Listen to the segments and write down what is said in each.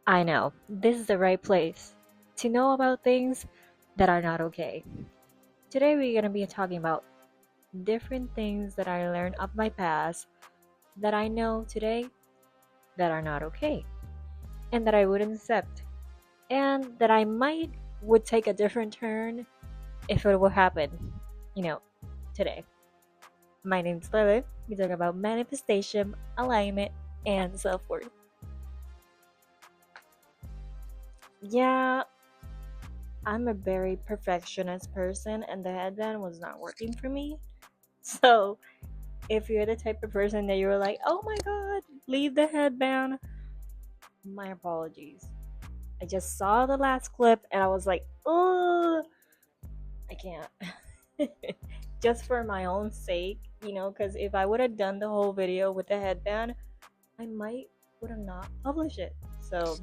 I know, this is the right place to know about things that are not okay. Today we're going to be talking about different things that I learned of my past that I know today that are not okay and that I wouldn't accept and that I might would take a different turn if it would happen, you know, today. My name's Lily. We talk about manifestation, alignment, and self-worth. Yeah, I'm a very perfectionist person and the headband was not working for me. So, if you're the type of person that you're like, oh my god, leave the headband, my apologies. I just saw the last clip and I was like, oh, I can't. Just for my own sake, because if I would have done the whole video with the headband, I might would have not published it. So,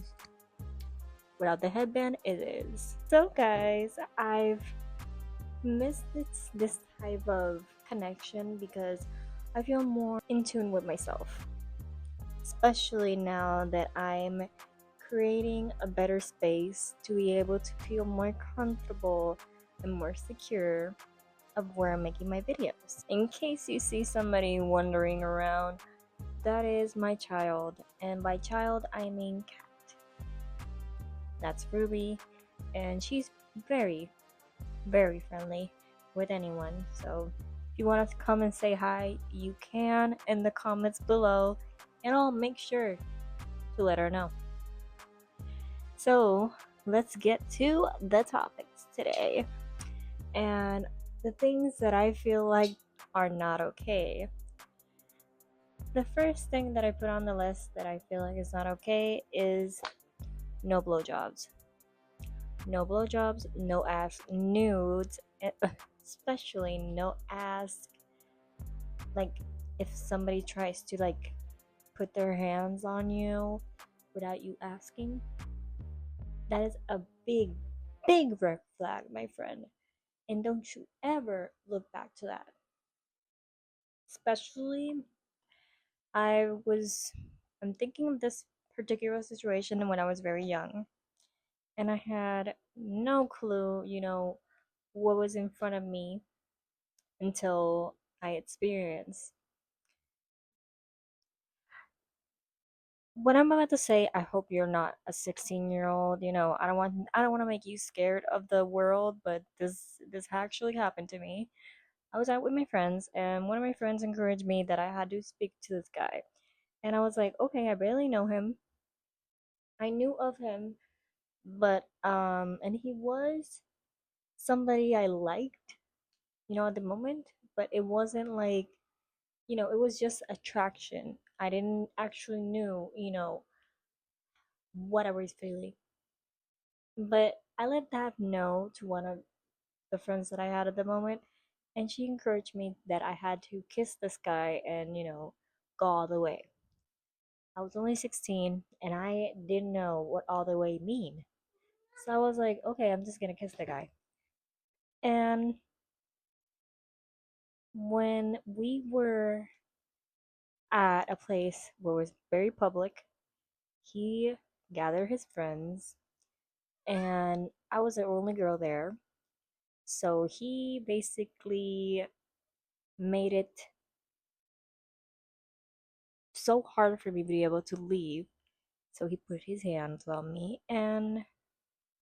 without the headband, it is. So, guys, I've missed this type of connection because I feel more in tune with myself, especially now that I'm creating a better space to be able to feel more comfortable and more secure of where I'm making my videos. In case you see somebody wandering around, that is my child, and by child I mean cat. That's Ruby, and she's very, very friendly with anyone. So if you want to come and say hi, you can in the comments below, and I'll make sure to let her know. So let's get to the topics today and the things that I feel like are not okay. The first thing that I put on the list that I feel like is not okay is no blowjobs. No blowjobs, no ask nudes, especially no ask, like, if somebody tries to like put their hands on you without you asking. That is a big, big red flag, my friend. And don't you ever look back to that. Especially, I was, I'm thinking of this particular situation when I was very young. And I had no clue, what was in front of me until I experienced. What I'm about to say, I hope you're not a 16-year-old. I don't want to make you scared of the world, but this actually happened to me. I was out with my friends, and one of my friends encouraged me that I had to speak to this guy. And I was like, okay, I barely know him. I knew of him, but and he was somebody I liked, at the moment, but it wasn't like, it was just attraction. I didn't actually knew, what I was feeling. But I let that know to one of the friends that I had at the moment, and she encouraged me that I had to kiss this guy and, go all the way. I was only 16 and I didn't know what all the way mean. So I was like, okay, I'm just gonna kiss the guy. And when we were at a place where it was very public, he gathered his friends, and I was the only girl there. So he basically made it so hard for me to be able to leave. So he put his hands on me, and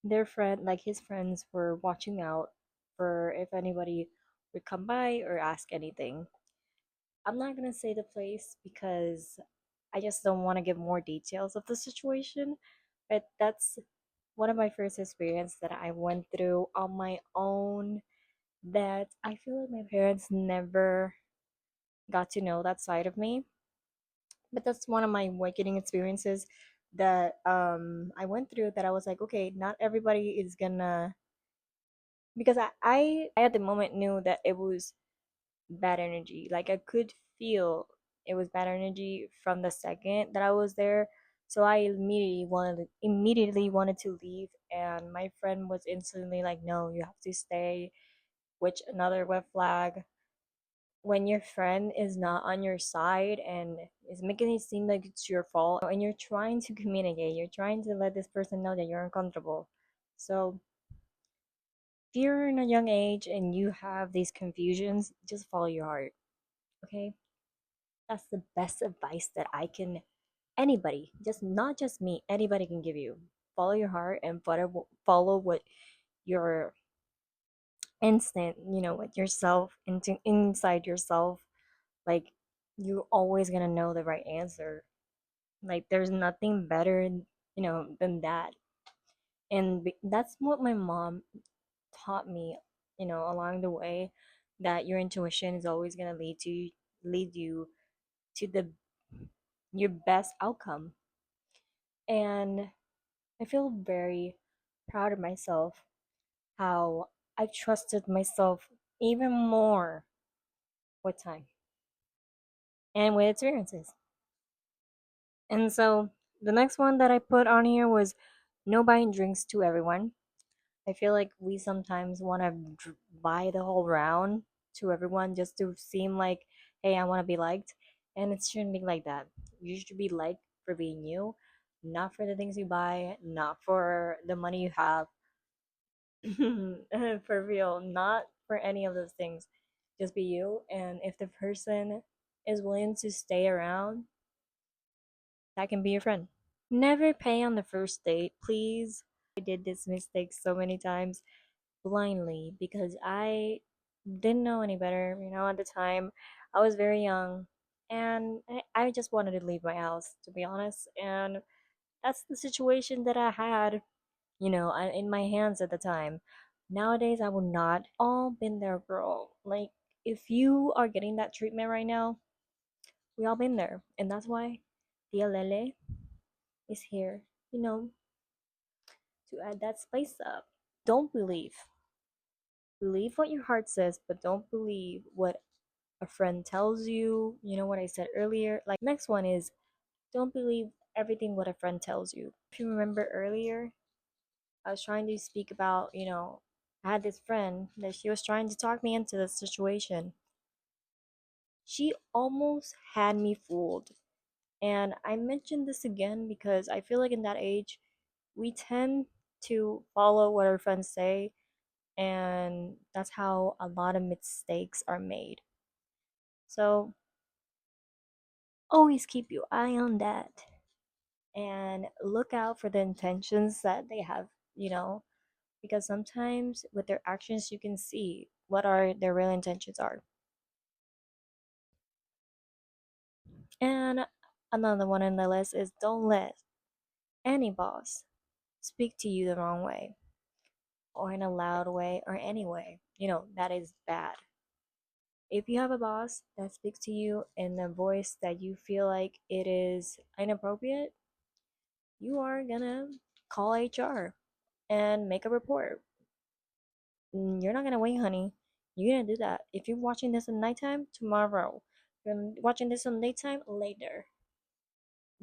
his friends, were watching out for if anybody would come by or ask anything. I'm not gonna say the place because I just don't want to give more details of the situation, but that's one of my first experience that I went through on my own that I feel like my parents never got to know that side of me. But that's one of my awakening experiences that I went through, that I was like, okay, not everybody is gonna, because I at the moment knew that it was bad energy. Like, I could feel it was bad energy from the second that I was there. So I immediately wanted to leave, and my friend was instantly like, "No, you have to stay," which another red flag. when your friend is not on your side and is making it seem like it's your fault, and you're trying to communicate, you're trying to let this person know that you're uncomfortable. So if you're in a young age and you have these confusions, just follow your heart, okay? That's the best advice that I can, anybody, just not just me, anybody can give you. Follow your heart and follow what your instinct, with yourself, into inside yourself. Like, you're always gonna know the right answer. Like, there's nothing better, than that. And that's what my mom taught me, along the way, that your intuition is always gonna lead you to the your best outcome. And I feel very proud of myself how I trusted myself even more with time and with experiences. And so the next one that I put on here was no buying drinks to everyone. I feel like we sometimes want to buy the whole round to everyone just to seem like, hey, I want to be liked. And it shouldn't be like that. You should be liked for being you, not for the things you buy, not for the money you have. For real, not for any of those things. Just be you. And if the person is willing to stay around, that can be your friend. Never pay on the first date, please. I did this mistake so many times blindly because I didn't know any better. At the time, I was very young and I just wanted to leave my house, to be honest. And that's the situation that I had, in my hands at the time. Nowadays, I would not. All been there, girl. Like, if you are getting that treatment right now, we all been there. And that's why Tia Lele is here, you know, to add that spice up. Don't believe. Believe what your heart says, but don't believe what a friend tells you. You know what I said earlier? Like, next one is don't believe everything what a friend tells you. If you remember earlier, I was trying to speak about, I had this friend that she was trying to talk me into the situation. She almost had me fooled. And I mentioned this again because I feel like in that age, we tend to follow what our friends say, and that's how a lot of mistakes are made. So always keep your eye on that and look out for the intentions that they have, you know, because sometimes with their actions you can see what are their real intentions are. And another one on the list is don't let any boss speak to you the wrong way or in a loud way or any way. That is bad. If you have a boss that speaks to you in a voice that you feel like it is inappropriate, you are gonna call HR and make a report. You're not gonna wait, honey. You're gonna do that. If you're watching this at nighttime, tomorrow. If you're watching this on daytime, later.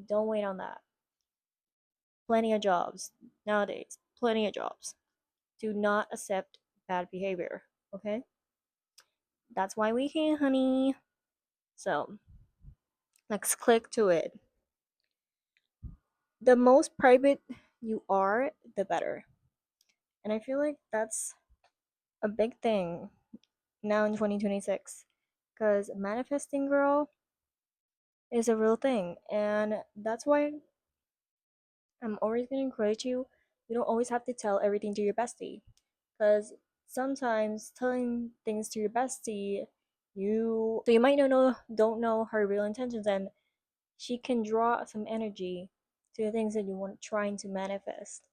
Don't wait on that. Plenty of jobs nowadays. Plenty of jobs. Do not accept bad behavior. Okay? That's why we here, honey. So let's click to it. The most private you are, the better. And I feel like that's a big thing now in 2026. Because manifesting, girl, is a real thing. And that's why I'm always going to encourage you. You don't always have to tell everything to your bestie. Because sometimes telling things to your bestie, you might don't know her real intentions, and she can draw some energy to the things that you want trying to manifest.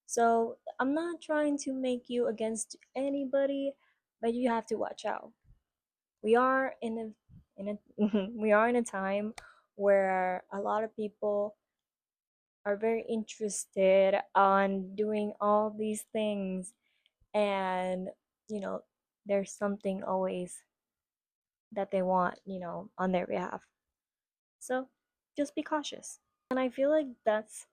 So I'm not trying to make you against anybody, but you have to watch out. We are in a we are in a time where a lot of people are very interested on doing all these things, and you know there's something always that they want, on their behalf. So just be cautious. And I feel like that's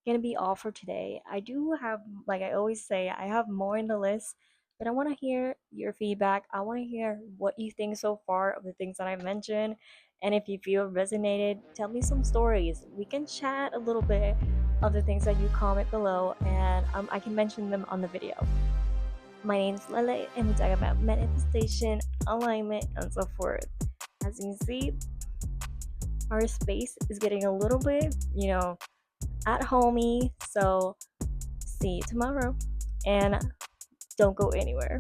gonna be all for today. I do have, like I always say, I have more in the list, But I want to hear your feedback. I want to hear what you think so far of the things that I mentioned. And if you feel resonated, tell me some stories. We can chat a little bit of the things that you comment below, and I can mention them on the video. My name's Lele, and we talk about manifestation, alignment, and so forth. As you can see, our space is getting a little bit, at homey. So see you tomorrow, and don't go anywhere.